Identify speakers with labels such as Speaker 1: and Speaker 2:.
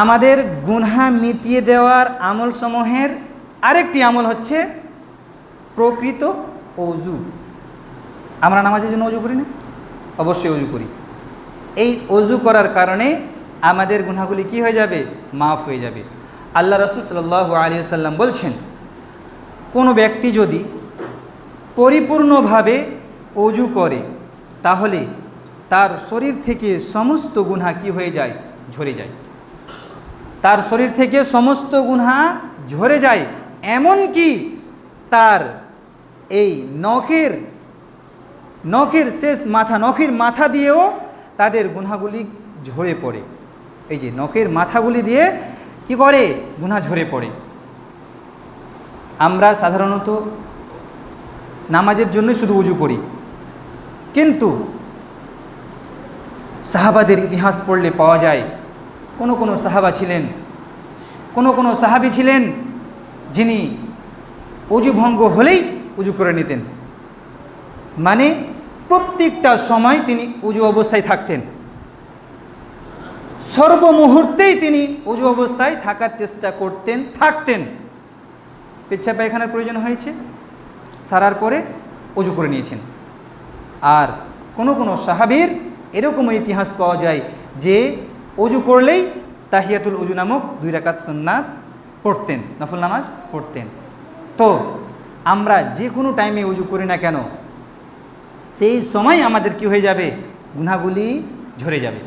Speaker 1: আমাদের গুনাহ মিটিয়ে দেওয়ার আমলসমূহের আরেকটি আমল হচ্ছে প্রকৃত ওযু। আমরা নামাজের জন্য ওযু করি না? অবশ্যই ওযু করি। এই ওযু করার কারণে আমাদের গুনাহগুলি কি হয়ে যাবে? মাফ হয়ে যাবে। আল্লাহ রাসূল সাল্লাল্লাহু আলাইহি ওয়াসাল্লাম বলছেন, কোনো ব্যক্তি যদি পরিপূর্ণভাবে ওযু করে তাহলে তার শরীর থেকে সমস্ত গুনাহ কি হয়ে যায়? ঝরে যায়। তার শরীর থেকে সমস্ত গুনাহ ঝরে যায়, এমনকি তার এই নখের শেষ মাথা, নখের মাথা দিয়েও তাদের গুনাহগুলি ঝরে পড়ে। এই যে নখের মাথাগুলি দিয়ে কি করে? গুনাহ ঝরে পড়ে। আমরা সাধারণত নামাজের জন্য শুধু ওযু করি, কিন্তু সাহাবাদের ইতিহাস পড়লে পাওয়া যায় কোনো সাহাবা ছিলেন, কোনো সাহাবী ছিলেন যিনি ওযু ভঙ্গ হলেই ওযু করে নিতেন, মানে প্রত্যেকটা সময় তিনি ওযু অবস্থায় থাকতেন, সর্বমুহূর্তেই তিনি ওযু অবস্থায় থাকার চেষ্টা থাকতেন। পেচ্ছাপ পায়খানার প্রয়োজন হয়েছে, সারার পরে ওযু করে নিয়েছেন। আর কোনো সাহাবীর এরকম ইতিহাস পাওয়া যায় যে ওযু করলেই তাহিয়াতুল ওযু নামক 2 রাকাত সুন্নাত পড়তেন, নফল নামাজ পড়তেন। তো আমরা যে কোনো টাইমে ওযু করি না কেন, সেই সময় আমাদের কি হয়ে যাবে? গুনাহগুলি ঝরে যাবে।